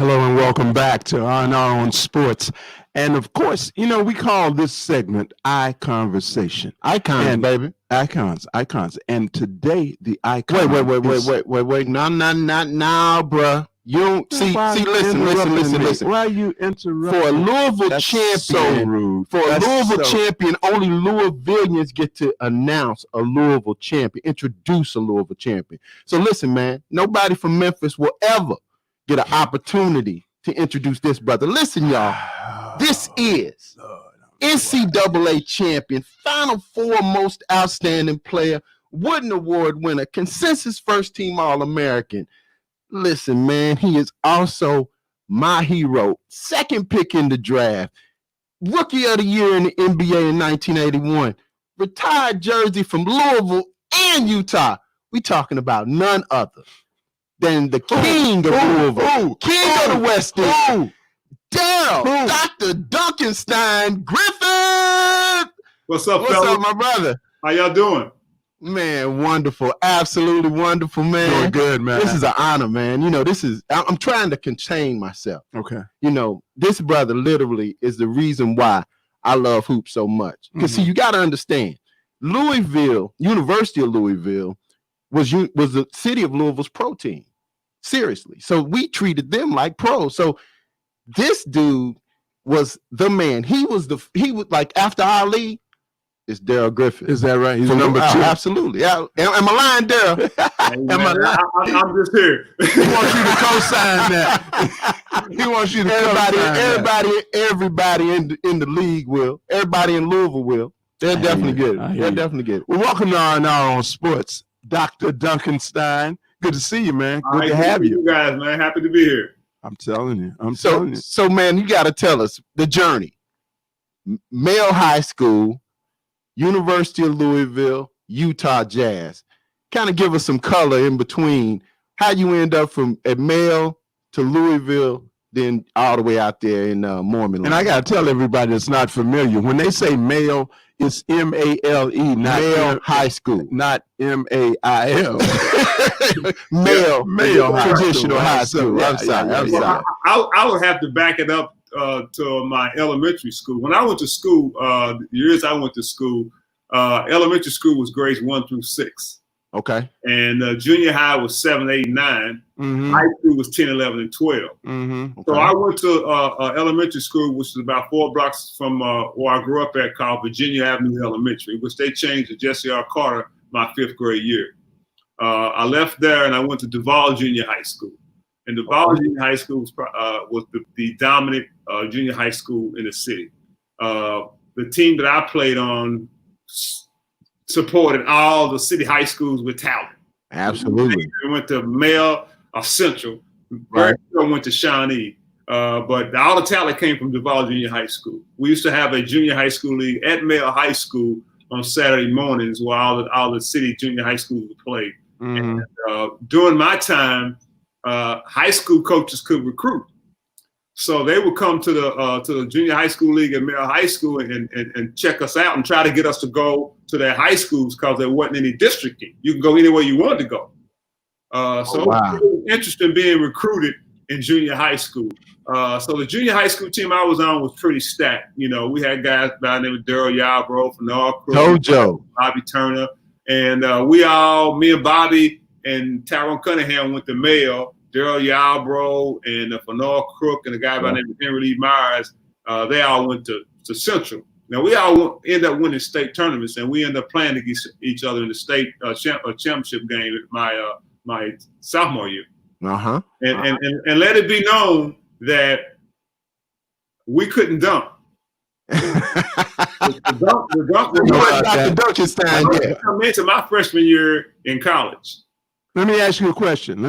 Hello and welcome back to R&R on Sports. And of course, we call this segment I Conversation. Icons, baby. Icons. And today the icon. Wait. No, bruh. You don't listen. Why are you interrupting? For a Louisville champion, so rude. Champion, only Louisvillians get to announce a Louisville champion, introduce a Louisville champion. So listen, man, nobody from Memphis will ever get an opportunity to introduce this brother. Listen, y'all, this is NCAA champion, Final Four most outstanding player, Wooden Award winner, consensus first team All-American. Listen, man, he is also my hero, second pick in the draft, rookie of the year in the NBA in 1981, retired jersey from Louisville and Utah. We talking about none other than the king of Louisville, king of the West End, Darrel, Dr. Dunkenstein, Griffith. What's up, fellas? What's up, my brother? How y'all doing? Man, wonderful. Absolutely wonderful, man. Doing good, man. This is an honor, man. I'm trying to contain myself. Okay. This brother literally is the reason why I love hoops so much. Because, see, you got to understand, Louisville, University of Louisville, was the city of Louisville's pro team. Seriously. So we treated them like pros. So this dude was the man. He was like after Ali, it's Darrel Griffith. Is that right? He's number 2. Absolutely. Am I lying, Darrel? I'm just here. He wants you to co-sign that. He wants you to everybody in the league will. Everybody in Louisville will. They'll definitely get it. Well, welcome to R&R on Sports, Dr. Dunkenstein. Good to see you, man. Good to have you. You guys, man. Happy to be here. I'm telling you. So, man, you got to tell us the journey. Male high school, University of Louisville, Utah Jazz. Kind of give us some color in between how you end up from at Male to Louisville, then all the way out there in Mormon. And I got to tell everybody that's not familiar, when they say Male, it's M-A-L-E, not Male high school, not M-A-I-L. Male traditional high school. I'm sorry. I would have to back it up to my elementary school. When I went to school, the years I went to school, elementary school was grades 1 through 6. Okay. And junior high was 7, 8, 9. Mm-hmm. High school was 10, 11, and 12. Mm-hmm. Okay. So I went to elementary school, which is about 4 blocks from where I grew up at, called Virginia Avenue Elementary, which they changed to Jesse R. Carter my 5th grade year. I left there and I went to Duval Junior High School. And Duval Junior High School was the dominant junior high school in the city. The team that I played on supported all the city high schools with talent. Absolutely. We went to Male Central. Right. Went to Shawnee. But all the talent came from Duval Junior High School. We used to have a junior high school league at Male High School on Saturday mornings where all the city junior high schools would play. Mm-hmm. And during my time, high school coaches could recruit. So they would come to the junior high school league at Male High School and check us out and try to get us to go to their high schools because there wasn't any districting. You can go anywhere you wanted to go. So it was really interesting being recruited in junior high school. So the junior high school team I was on was pretty stacked. We had guys by the name of Darrel Yarbrough, Fenard Tojo, Bobby Turner, and me and Bobby and Tyrone Cunningham went to Male. Darrel Yarbrough and Fenard Crook and a guy by the name of Henry Lee Myers, they all went to Central. Now, we all end up winning state tournaments, and we end up playing against each other in the state championship game my sophomore year. Uh-huh. And let it be known that we couldn't dunk. the dunk come into my freshman year in college. Let me ask you a question.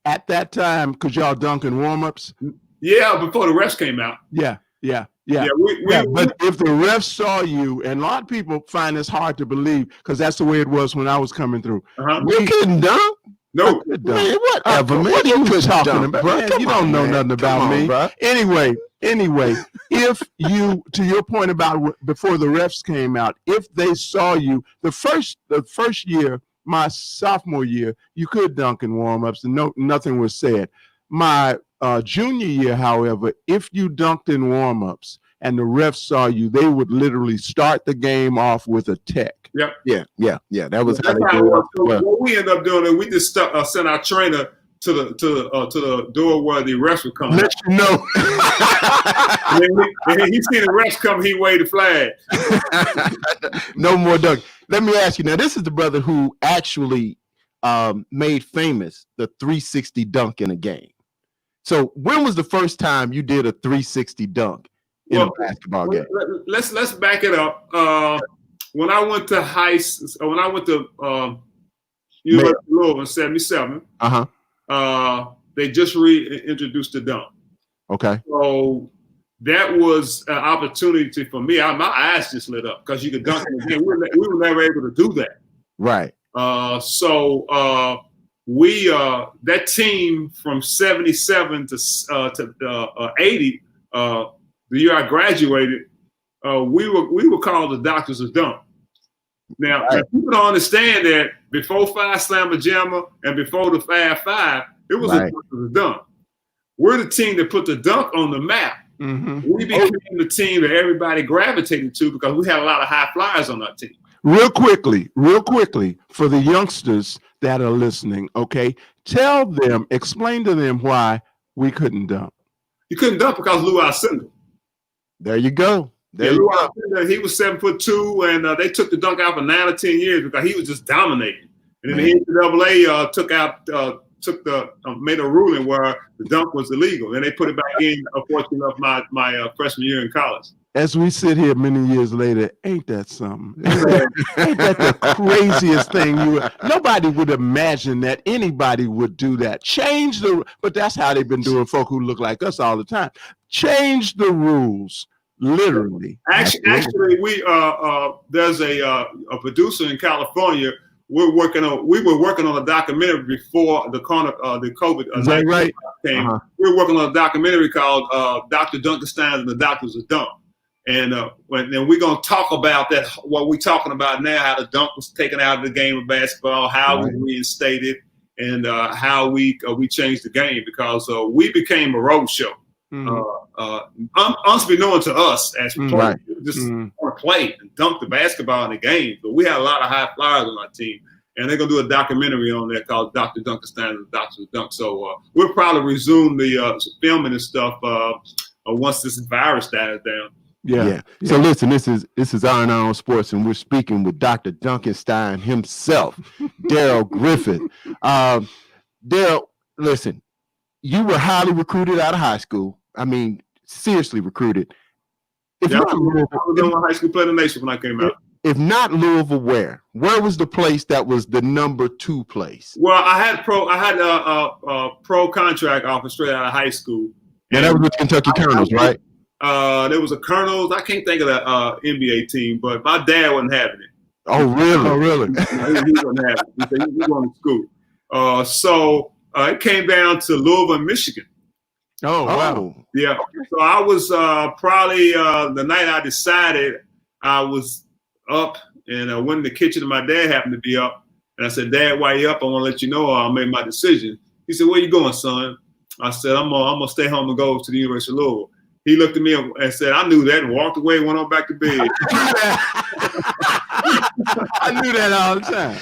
At that time, could y'all dunk in warm-ups? Yeah, before the refs came out. Yeah. But if the refs saw you, and a lot of people find this hard to believe because that's the way it was when I was coming through. Uh-huh. We couldn't dunk? No. Man, whatever, man. What are you talking about? Man, you don't know nothing about me. Bro. Anyway, if you, to your point about before the refs came out, if they saw you, the first year, my sophomore year, you could dunk in warm-ups and nothing was said. My junior year, however, if you dunked in warm-ups and the refs saw you, they would literally start the game off with a tech. Yep. Yeah. That was how That's they how did it it. was. So Well, what we ended up doing is we just sent our trainer to the door where the refs would come. Let you know. And he seen the refs come, he waved the flag. no more dunk. Let me ask you now. This is the brother who actually made famous the 360 dunk in a game. So when was the first time you did a 360 dunk in a basketball game? Let's back it up. When I went to University of Louisville in '77, they just reintroduced the dunk. Okay. So that was an opportunity for me. My eyes just lit up because you could dunk in the game. We were never able to do that. Right. We that team from '77 to '80, the year I graduated, we were called the Doctors of Dunk. Now, people don't understand that before Five Slammer Jammer and before the Fab Five, it was a Doctors of Dunk. We're the team that put the dunk on the map. Mm-hmm. We became the team that everybody gravitated to because we had a lot of high flyers on our team. Real quickly, for the youngsters that are listening, okay, explain to them why we couldn't dunk. You couldn't dunk because Lou Alcindor. There you go. He was 7'2", and they took the dunk out for 9 or 10 years because he was just dominating. And then the NCAA made a ruling where the dunk was illegal, and they put it back in. Unfortunately, of my freshman year in college. As we sit here many years later, ain't that something? Ain't that the craziest thing? Nobody would imagine that anybody would do that. But that's how they've been doing. Folk who look like us all the time. Change the rules. Literally. Actually, we there's a producer in California. We were working on a documentary before the COVID. Is that right? Came. We were working on a documentary called Dr. Dunkenstein and the Doctors of Dunk. And we're going to talk about that. What we're talking about now, how the dunk was taken out of the game of basketball, how it was reinstated, and how we changed the game because we became a road show. Unbeknown to us as players, just want to play and dunk the basketball in the game. But we had a lot of high flyers on our team, and they're gonna do a documentary on that called Dr. Dunkenstein and the Doctors of Dunk. So we'll probably resume the filming and stuff once this virus dies down. Yeah. So listen, this is R&R on Sports, and we're speaking with Dr. Dunkenstein himself, Darrel Griffith. Darrel, listen. You were highly recruited out of high school. I mean, seriously recruited. I was in high school player of the nation when I came out. If not Louisville, where? Where was the place that was the number 2 place? Well, I had a pro contract offer straight out of high school. And that was with Kentucky Colonels, right? There was a Colonels. I can't think of the NBA team, but my dad wasn't having it. Oh, really? He wasn't having it. He said he was going to school. So it came down to Louisville, Michigan. Oh, wow. Yeah. So I was probably the night I decided, I was up and I went in the kitchen and my dad happened to be up. And I said, Dad, while you up, I want to let you know I made my decision. He said, where you going, son? I said, I'm gonna stay home and go to the University of Louisville. He looked at me and said, I knew that, and walked away and went on back to bed. I knew that all the time.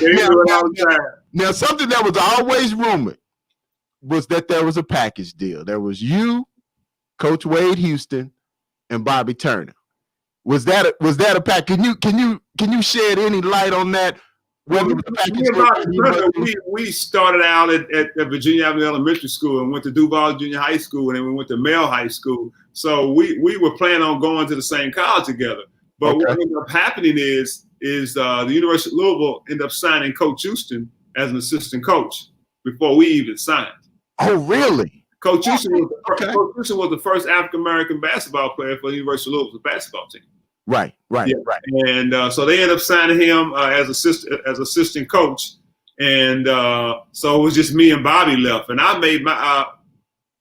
Now, something that was always rumored was that there was a package deal. There was you, Coach Wade Houston, and Bobby Turner. Was that a pack? Can you shed any light on that? Whether it was a package we started out at Virginia Avenue Elementary School and went to Duval Junior High School, and then we went to Male High School. So we were planning on going to the same college together. But what ended up happening is the University of Louisville ended up signing Coach Houston as an assistant coach before we even signed. Oh, really? Coach Houston was the first African-American basketball player for the University of Louisville's basketball team. Right. And so they ended up signing him as assistant coach. And so it was just me and Bobby left. And I made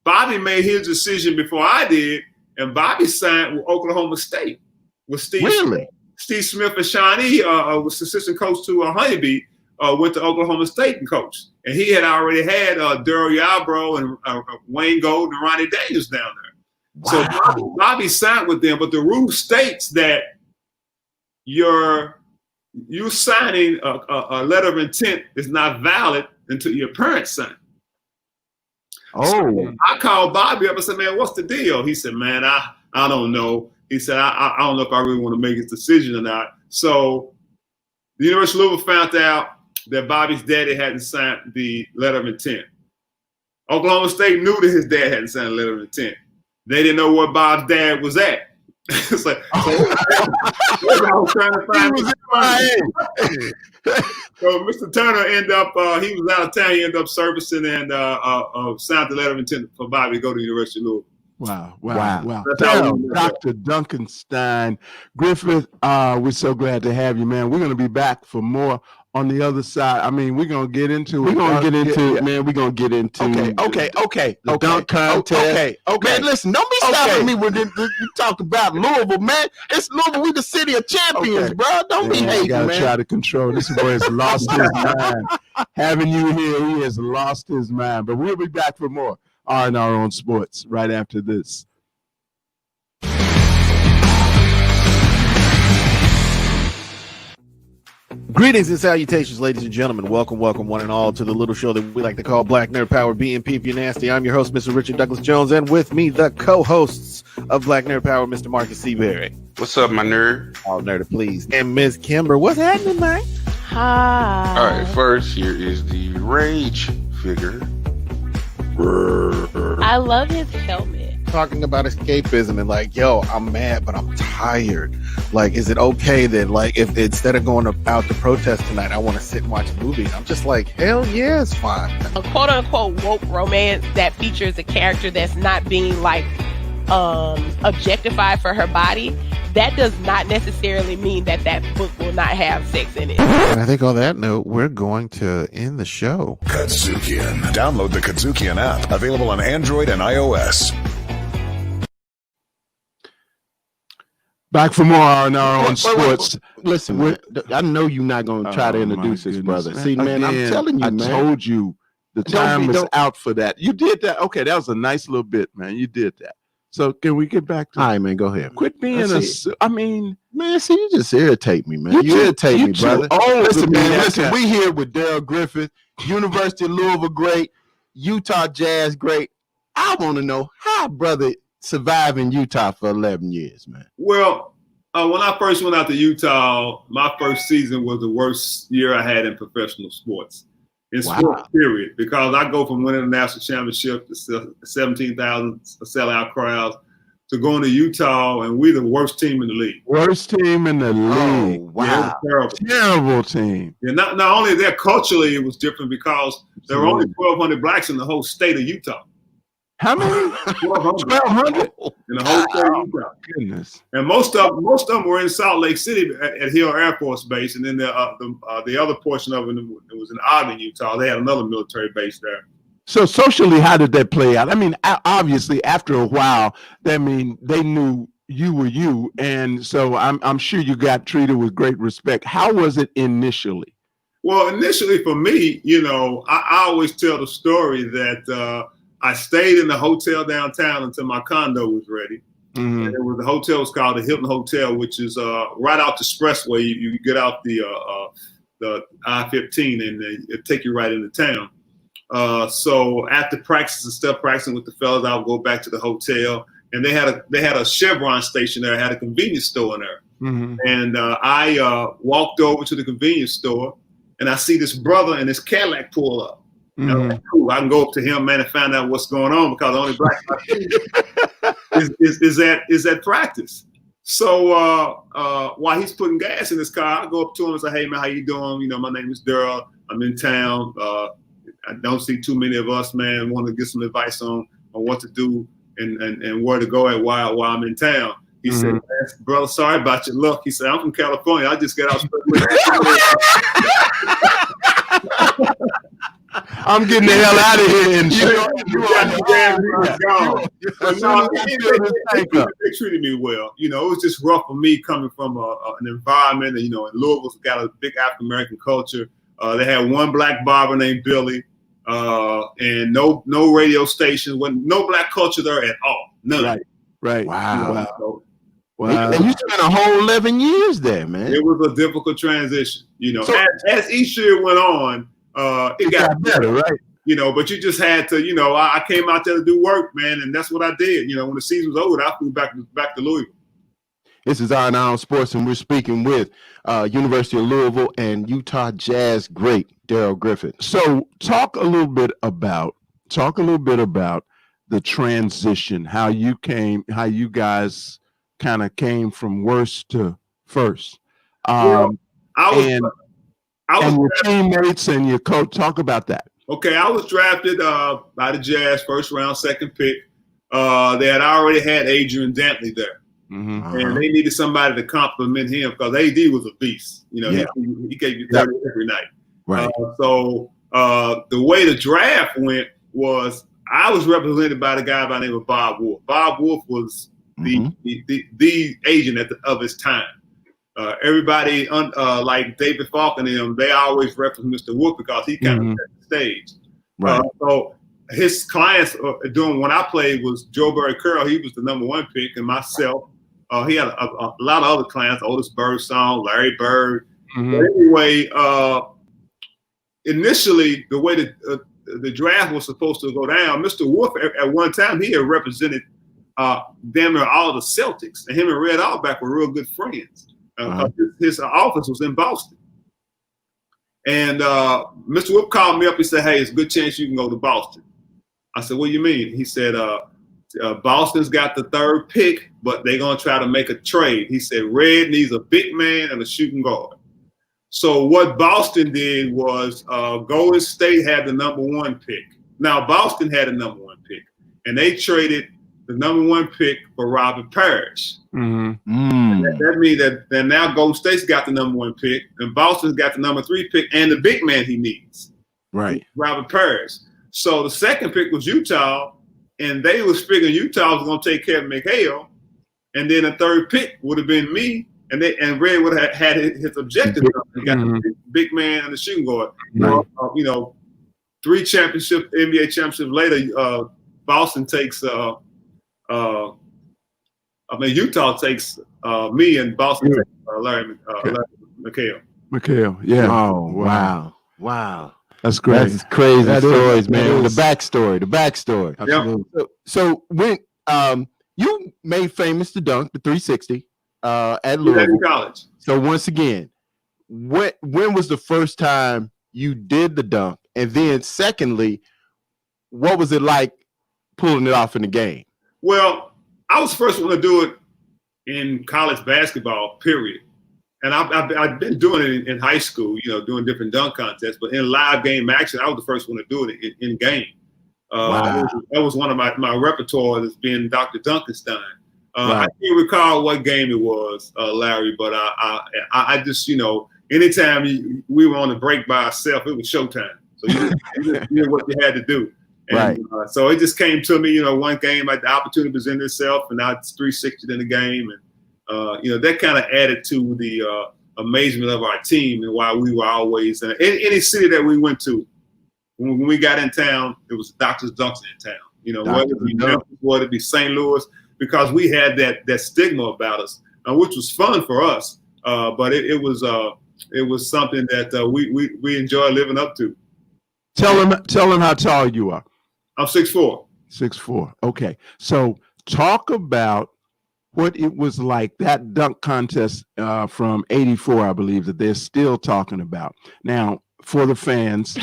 Bobby made his decision before I did. And Bobby signed with Oklahoma State with Steve. Really? Steve Smith and Shawnee was assistant coach to Honeybee. went to Oklahoma State and coached. And he had already had Darrel Yarbrough and Wayne Golden and Ronnie Daniels down there. Wow. So Bobby signed with them, but the rule states that you signing a letter of intent is not valid until your parents sign. Oh, so I called Bobby up and said, man, what's the deal? He said, man, I don't know. He said, I don't know if I really want to make his decision or not. So the University of Louisville found out that Bobby's daddy hadn't signed the letter of intent. Oklahoma State knew that his dad hadn't signed a letter of intent. They didn't know where Bob's dad was at. It's like, I was trying to find So Mr. Turner ended up, he was out of town. He ended up servicing and signed the letter of intent for Bobby to go to the University of Louisville. Wow. Dr. Dunkenstein. Griffith, we're so glad to have you, man. We're going to be back for more on the other side. I mean, we're going to get into it. man. We're going to get into the dunk contest. Okay. Man, listen, don't be stopping me when you talk about Louisville, man. It's Louisville. We the city of champions, bro. Don't be hating, gotta man. Try to control. This boy has lost his mind. Having you here, he has lost his mind. But we'll be back for more on our own sports right after this. Greetings and salutations, ladies and gentlemen. Welcome, one and all, to the little show that we like to call Black Nerd Power, BNP if you're nasty. I'm your host, Mr. Richard Douglas Jones, and with me, the co-hosts of Black Nerd Power, Mr. Marcus Seaberry. What's up, my nerd? Oh, nerdy, please. And Ms. Kimber. What's happening, man? Hi. All right, first, here is the rage figure. I love his helmet. Talking about escapism and like, yo, I'm mad, but I'm tired. Like, is it okay that, like, if instead of going out to protest tonight, I want to sit and watch a movie? I'm just like, hell yeah, it's fine. A quote unquote woke romance that features a character that's not being like objectified for her body, that does not necessarily mean that book will not have sex in it. And I think on that note, we're going to end the show. Kadzukian. Download the Kadzukian app, available on Android and iOS. Back for more on our own sports. Listen, I know you're not going to try to introduce this, brother. See, man, I'm telling you, man. I told you the time was out for that. You did that. Okay, that was a nice little bit, man. You did that. So can we get back to? All right, man, go ahead. Quit being man, see, you just irritate me, man. You irritate me, brother. Listen, we here with Darrel Griffith, University of Louisville great, Utah Jazz great. I want to know how, brother, survived in Utah for 11 years, man. Well, when I first went out to Utah, my first season was the worst year I had in professional sports. In sports, period, because I go from winning a national championship to 17,000 sellout crowds to going to Utah, and we're the worst team in the league. Worst team in the league. Wow. Yeah, terrible team. And not only that, culturally it was different because there were only 1,200 blacks in the whole state of Utah. How many? 1,200 in the whole state of Utah. Goodness. And most of them were in Salt Lake City at Hill Air Force Base, and then the other portion of it was in Ogden, Utah. They had another military base there. So socially, how did that play out? I mean, obviously, after a while, they knew you were you, and so I'm sure you got treated with great respect. How was it initially? Well, initially for me, I always tell the story that I stayed in the hotel downtown until my condo was ready. Mm-hmm. And the hotel was called the Hilton Hotel, which is right out the expressway. You get out the I-15 and it take you right into town. So after practice and stuff, practicing with the fellas, I would go back to the hotel, and they had a Chevron station there. Had a convenience store in there. Mm-hmm. And I walked over to the convenience store, and I see this brother and his Cadillac pull up. Mm-hmm. And I'm like, cool, I can go up to him, man, and find out what's going on, because the only black is at practice. So while he's putting gas in his car, I go up to him and say, hey, man, how you doing? My name is Darrel. I'm in town. I don't see too many of us, man. Want to get some advice on what to do and where to go at while I'm in town. He said, brother, sorry about your luck. He said, I'm from California. I just got out. I'm getting the hell out of here. And they treated me well. It was just rough for me coming from an environment, and in Louisville's got a big African American culture. They had one black barber named Billy, and no radio stations, no black culture there at all. None. Right. Wow. So Wow. And you spent a whole 11 years there, man. it was a difficult transition. So- as each year went on, it got better, right? But you just had to, I came out there to do work, man, and that's what I did. When the season was over, I flew back to Louisville. This is Iron Iron Sports, and we're speaking with University of Louisville and Utah Jazz great Darrel Griffith. So talk a little bit about the transition, how you guys kind of came from worst to first. I was and your teammates and your coach, talk about that. Okay, I was drafted by the Jazz, first round, second pick. They had already had Adrian Dantley there. Mm-hmm. And they needed somebody to compliment him because AD was a beast. He gave you 30 every night. Right. So the way the draft went was I was represented by the guy by the name of Bob Wolf. Bob Wolf was the agent of his time. Everybody like David Falk and them, they always reference Mr. Wolf because he kind of set the stage. Right. So his clients when I played was Joe Barry Curl. He was the number 1 pick, and myself. He had a lot of other clients, Otis Birdsong, Larry Bird. Mm-hmm. But anyway, initially, the way the draft was supposed to go down, Mr. Wolf, at one time, he had represented damn near all of the Celtics. And him and Red Auerbach were real good friends. His office was in Boston. And Mr. Wolf called me up. He said, hey, it's a good chance you can go to Boston. I said, what do you mean? He said, Boston's got the 3rd pick, but they're going to try to make a trade. He said, Red needs a big man and a shooting guard. So what Boston did was Golden State had the number 1 pick. Now, Boston had the number 1 pick, and they traded the number 1 pick for Robert Parrish. Mm-hmm. That means that now Golden State's got the number 1 pick, and Boston's got the number 3 pick and the big man he needs. Right. Robert Parrish. So the 2nd pick was Utah, and they was figuring Utah was going to take care of McHale, and then the 3rd pick would have been me, and Red would have had his objective. He got the big man and the shooting guard. Right. 3 NBA championships later, Boston takes. Utah takes me, and Boston takes Larry McHale. McHale, yeah. Oh, wow. That's great. That's crazy stories, man. The is. backstory. Absolutely. So when you made famous the dunk, the 360 at In Louisville. college. So once again, when was the first time you did the dunk? And then secondly, what was it like pulling it off in the game? Well, I was the first one to do it in college basketball, period. And I've been doing it in high school, doing different dunk contests. But in live game action, I was the first one to do it in game. Wow. That was one of my repertoire as being Dr. Dunkenstein. Right. I can't recall what game it was, Larry, but I just, anytime we were on the break by ourselves, it was showtime. So you did what you had to do. And, so it just came to me, one game, the opportunity presented itself, and I 360'd in the game. And, that kind of added to the amazement of our team and why we were always in any city that we went to. When we got in town, it was Dr. Dunks in town. Whether it be Memphis, whether it be St. Louis, because we had that stigma about us, which was fun for us. But it was something that we enjoy living up to. Tell him how tall you are. I'm 6'4". 6'4". Okay. So talk about what it was like, that dunk contest from '84, I believe, that they're still talking about now for the fans,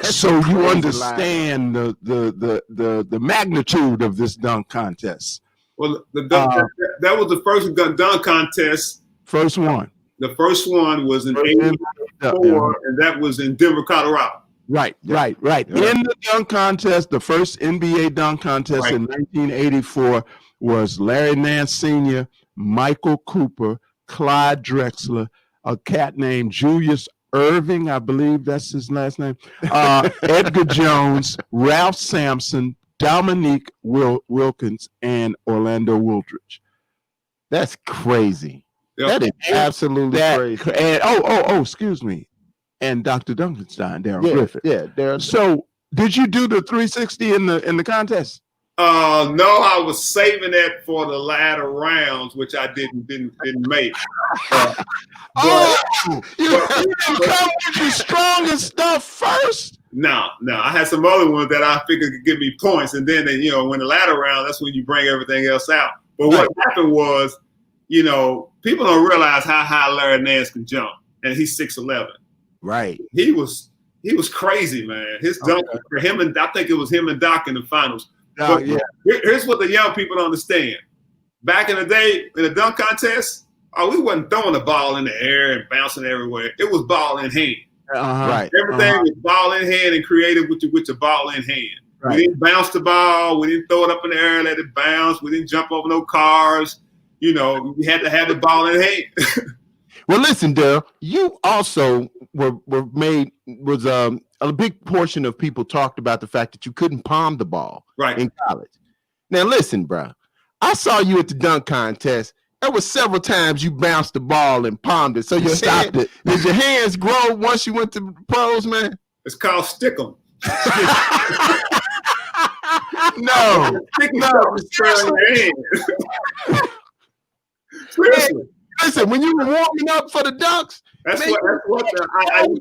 so you understand the magnitude of this dunk contest. Well, that was the first dunk contest. First one. The first one was in '84, and that was in Denver, Colorado. Right. Yeah. In the dunk contest, the first NBA dunk contest in 1984 was Larry Nance Sr., Michael Cooper, Clyde Drexler, a cat named Julius Irving, I believe that's his last name, Edgar Jones, Ralph Sampson, Dominique Wilkins, and Orlando Woolridge. That's crazy. Yep. That is absolutely crazy. And excuse me. and Dr. Dunkenstein, Darrel Yeah, Griffith. yeah, Darrel. So did you do the 360 in the contest? No, I was saving that for the latter rounds, which I didn't make. You didn't come with your strongest stuff first. No, I had some other ones that I figured could give me points, and then when the latter round, that's when you bring everything else out. But what happened was, people don't realize how high Larry Nance can jump, and he's 6'11". Right. He was crazy, man. His dunk for him, and I think it was him and Doc in the finals. But here's what the young people don't understand. Back in the day, in the dunk contest, we wasn't throwing the ball in the air and bouncing everywhere. It was ball in hand. Right. Everything was ball in hand and created with the ball in hand. Right. We didn't bounce the ball. We didn't throw it up in the air and let it bounce. We didn't jump over no cars. We had to have the ball in hand. Well, listen, Darrel, you also was a big portion of people talked about the fact that you couldn't palm the ball in college. Now, listen, bro, I saw you at the dunk contest. There was several times you bounced the ball and palmed it. So you stopped it. Did your hands grow once you went to the pros, man? It's called stick 'em. No. Seriously. Listen, when you were warming up for the dunks, I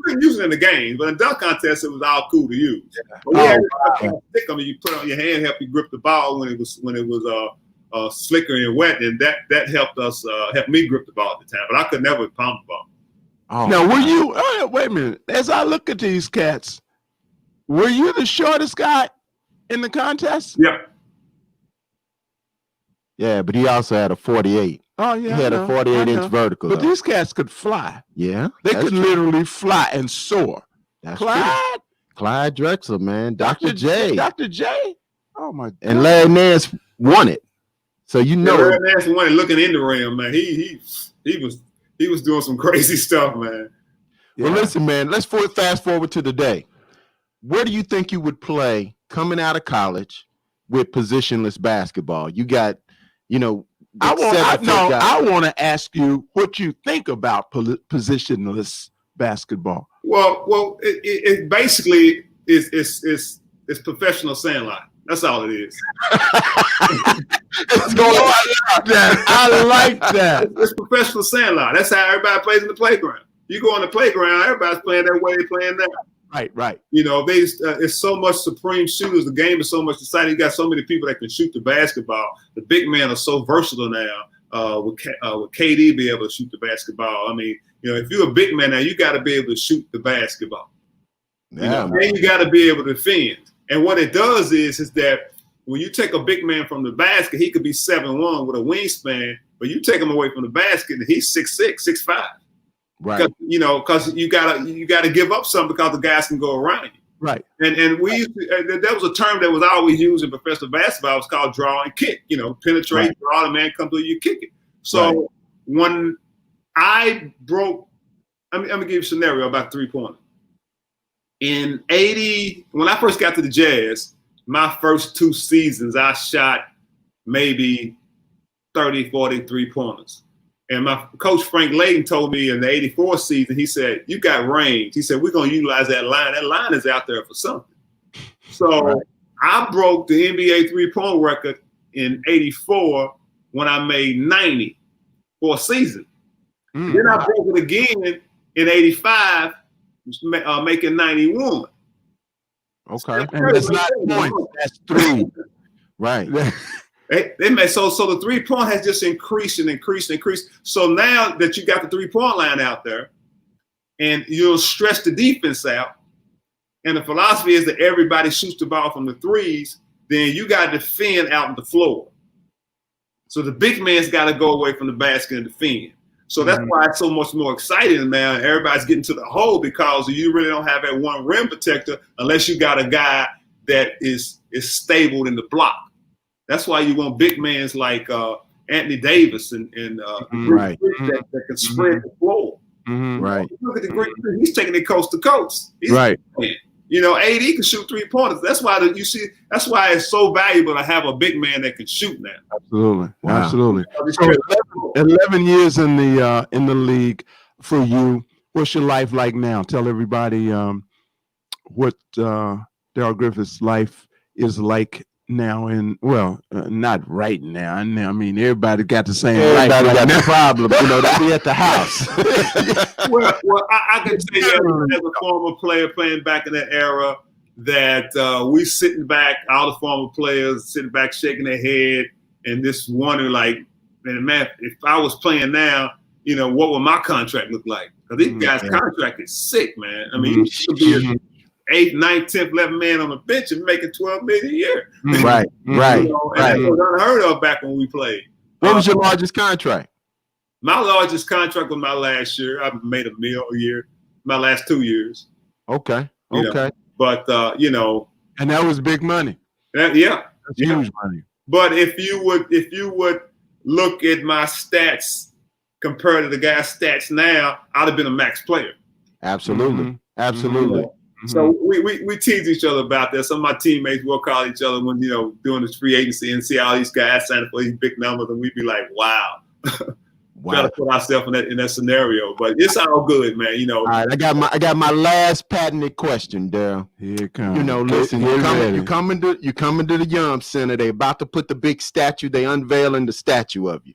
couldn't use it in the game, but in dunk contest it was all cool to use. But we had stick 'em, and you put it on your hand, help you grip the ball when it was slicker and wet, and that helped us help me grip the ball at the time. But I could never palm the ball. Now, were you? Wait a minute. As I look at these cats, were you the shortest guy in the contest? Yep. Yeah, but he also had a 48. Oh yeah, He had a 48-inch vertical. But these cats could fly. Yeah, they could literally fly and soar. That's Clyde Drexler, man, Dr. J. Dr. J. Oh my God. And Larry Nance won it. So Larry Nance won it looking in the rim, man. He was doing some crazy stuff, man. Yeah. Well, listen, man, let's fast forward to the day. Where do you think you would play coming out of college with positionless basketball? You got, I want to ask you what you think about positionless basketball. Well, it basically is professional sandlot. That's all it is. I like that. It's professional sandlot. That's how everybody plays in the playground. You go on the playground, everybody's playing that way they're playing now. Right. It's so much supreme shooters. The game is so much exciting. You got so many people that can shoot the basketball. The big men are so versatile now. With KD be able to shoot the basketball. I mean, if you're a big man now, you got to be able to shoot the basketball. Yeah. Then you got to be able to defend. And what it does is that when you take a big man from the basket, he could be 7'1" with a wingspan, but you take him away from the basket and he's 6'6", 6'5". Right. Because you gotta give up something because the guys can go around you. Right. And we used to, there was a term that was always used in professional basketball. It was called draw and kick. Penetrate, draw, the man come through, you kick it. So when I broke, I'm gonna give you a scenario about 3-pointer. In '80, when I first got to the Jazz, my first 2 seasons, I shot maybe 30, 40 3-pointers. And my coach, Frank Layden, told me in the '84 season, he said, you got range. He said, we're going to utilize that line. That line is out there for something. So I broke the NBA 3-point record in '84 when I made 90 for a season. Then I broke it again in '85, making 91. Okay. And that's not points. That's 3. Right. They made so the 3-point has just increased and increased and increased. So now that you got the 3-point line out there, and you'll stretch the defense out, and the philosophy is that everybody shoots the ball from the threes, then you got to defend out on the floor. So the big man's got to go away from the basket and defend. So that's why it's so much more exciting now. Everybody's getting to the hole because you really don't have that one rim protector unless you got a guy that is stable in the block. That's why you want big mans like Anthony Davis and that can spread the floor. Right. Look at the Greek. He's taking it coast to coast. Right. AD can shoot 3-pointers. That's why That's why it's so valuable to have a big man that can shoot now. Absolutely. Wow. Absolutely. So 11 years in the league for you. what's your life like now? Tell everybody what Darrel Griffith's life is like now. And not right now. I mean, everybody got the same life. Everybody got now. the problem. They be at the house. Well, I can tell you as a former player playing back in that era that we sitting back, all the former players sitting back shaking their head and just wondering like, man, if I was playing now, what would my contract look like? Because these guys' contract is sick, man. I mean, you should be an 8th, 9th, 10th, 11th man on the bench and making $12 million a year. Right. And that was unheard of back when we played. What was your largest contract? My largest contract was my last year. I made $1 million a year. My last 2 years. Okay. But and that was big money. That's huge money. But if you would look at my stats compared to the guy's stats now, I'd have been a max player. Absolutely. Absolutely. So we tease each other about that. Some of my teammates will call each other when doing this free agency and see all these guys signing for these big numbers, and we'd be like, wow. Try to put ourselves in that scenario, but it's all good, man. All right, I got my last patented question, Darrel. Here it comes. Listen, you coming to the Yum Center. They about to put the big statue. They unveiling the statue of you.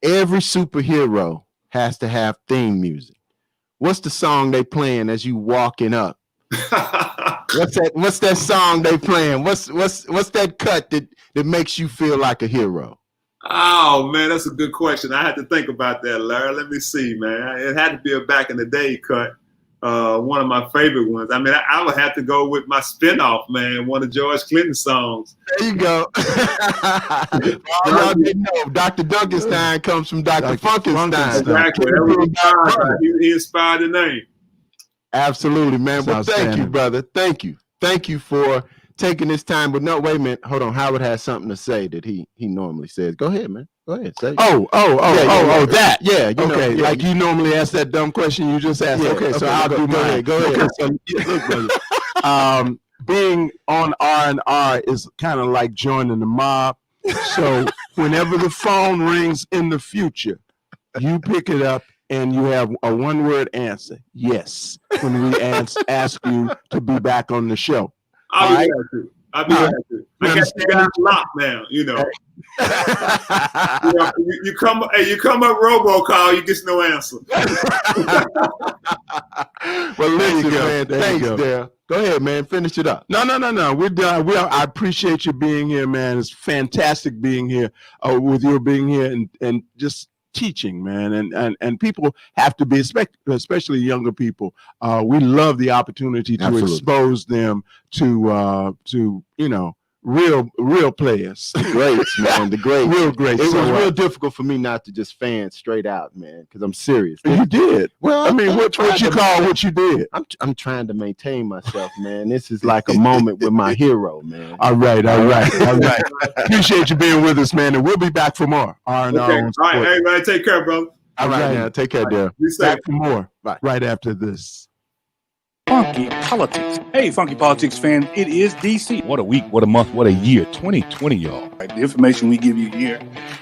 Every superhero has to have theme music. What's the song they playing as you walking up? What's that song they playing? What's that cut that makes you feel like a hero? Oh man, that's a good question. I had to think about that, Larry. Let me see, man. It had to be a back in the day cut. One of my favorite ones. I mean, I would have to go with my spinoff, man. One of George Clinton's songs. There you go. Y'all didn't know Dr. Dunkenstein comes from Dr. Funkenstein. Exactly. He inspired the name. Absolutely, man. Well, thank you, outstanding. brother. Thank you for taking this time. But no, wait a minute. Hold on. Howard has something to say that he normally says. Go ahead, man. Go ahead. Say it. That. Yeah. Like you normally ask that dumb question you just asked. Yeah, Okay, so okay, I'll do mine. go ahead. Okay, so look, brother. Being on R&R is kind of like joining the mob. So whenever the phone rings in the future, you pick it up and you have a one-word answer. Yes. When we ask you to be back on the show. I'll be glad to. I got you guys locked now, You come up robocall, you get no answer. Well, listen, man. Thanks, Darrel. Go ahead, man. Finish it up. No. We're done. I appreciate you being here, man. It's fantastic being here with you being here and just teaching, man. And people have to be, especially younger people. We love the opportunity to expose them to real players. The greats, man. The greats. Real greats. It was real difficult for me not to just fan straight out, man, because I'm serious. You did. Well, I mean, what you call what you did? I'm trying to maintain myself, man. This is like a moment with my hero, man. All right. Appreciate you being with us, man, and we'll be back for more. All right, everybody, take care, bro. All right, now take care, Darrel. Back for more right after this. Funky Politics. Hey, Funky Politics fans, it is DC. What a week, what a month, what a year. 2020, y'all. The information we give you here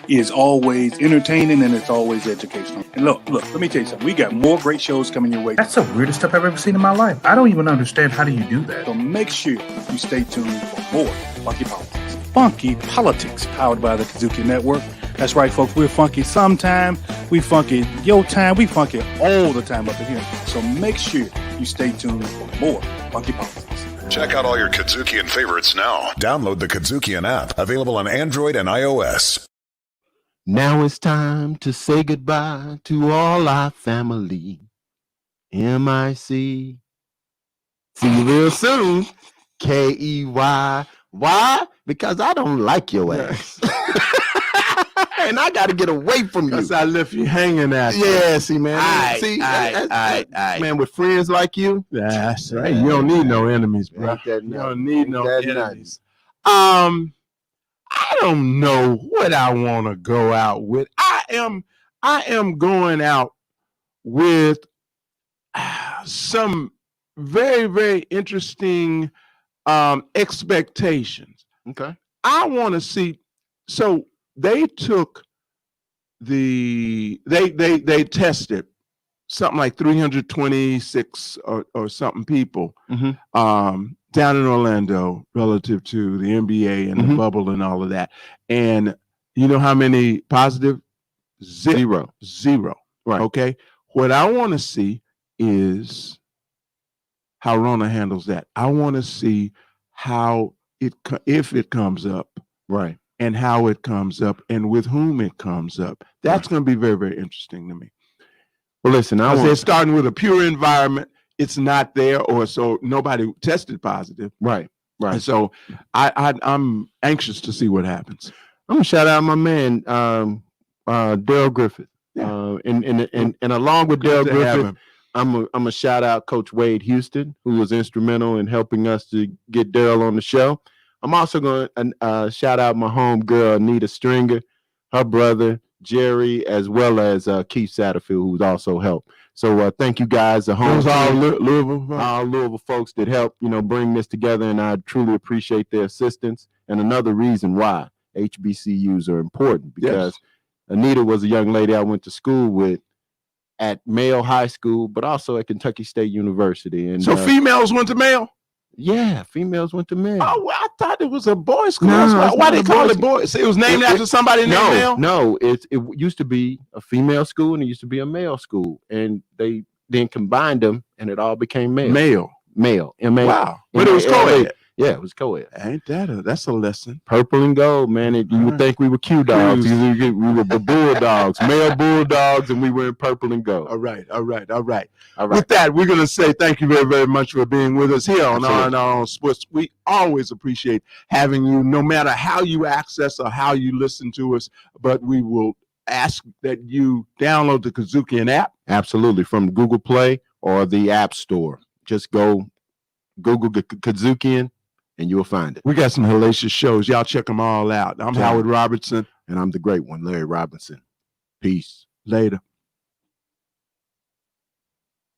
is always entertaining and it's always educational. And look, let me tell you something. We got more great shows coming your way. That's the weirdest stuff I've ever seen in my life. I don't even understand how do you do that. So make sure you stay tuned for more Funky Politics. Funky Politics, powered by the Kazuki Network. That's right, folks. We're funky sometime. We funky your time. We funky all the time up in here. So make sure you stay tuned for more Funky Politics. Check out all your Kazukian favorites now. Download the Kazukian app, available on Android and iOS. Now it's time to say goodbye to all our family. MIC. See you real soon. KEY. Why? Because I don't like your ass. And I got to get away from you. Because I left you hanging at you. Yeah, see, man. Man, with friends like you. That's right. You don't need no enemies, bro. You don't need no enemies. I don't know what I want to go out with. I am going out with some very, very interesting expectations. Okay. I want to see. So they took they tested something like 326 or something people Mhm. Down in Orlando relative to the NBA and the bubble and all of that. And you know how many positive? Zero. Right. Okay. What I want to see is how Rona handles that. I want to see how if it comes up, Right. and how it comes up and with whom it comes up. That's going to be very, very interesting to me. Well, listen, They're starting with a pure environment. It's not there, or so nobody tested positive. Right. And so I'm anxious to see what happens. I'm gonna shout out my man, Darrel Griffith. Yeah. And along with Good Darrel to have Griffith, him. I'm gonna shout out Coach Wade Houston, who was instrumental in helping us to get Darrel on the show. I'm also gonna shout out my home girl Anita Stringer, her brother Jerry, as well as Keith Satterfield, who's also helped. So thank you guys, the home Those all team, Louisville. all Louisville folks that helped, bring this together, and I truly appreciate their assistance. And another reason why HBCUs are important, because Anita was a young lady I went to school with at Mayo High School, but also at Kentucky State University. And so females went to Mayo? Yeah, females went to Mayo. Oh, well, I thought it was a boys' school. No, Why they call it boys? It was named after somebody named Mayo? No, it used to be a female school and it used to be a male school, and they then combined them and it all became male. Male. Wow. But it was co-ed. Yeah, it was co-ed. Ain't that's a lesson. Purple and gold, man. You would think we were Q dogs. We were the bulldogs, male bulldogs, and we were in purple and gold. All right. With that, we're going to say thank you very, very much for being with us here on R&R Sports. We always appreciate having you, no matter how you access or how you listen to us, but we will ask that you download the Kazookian app. Absolutely, from Google Play or the App Store. Just go Google Kazookian, and you'll find it. We got some hellacious shows. Y'all check them all out. I'm Howard Robertson. And I'm the great one, Larry Robinson. Peace. Later.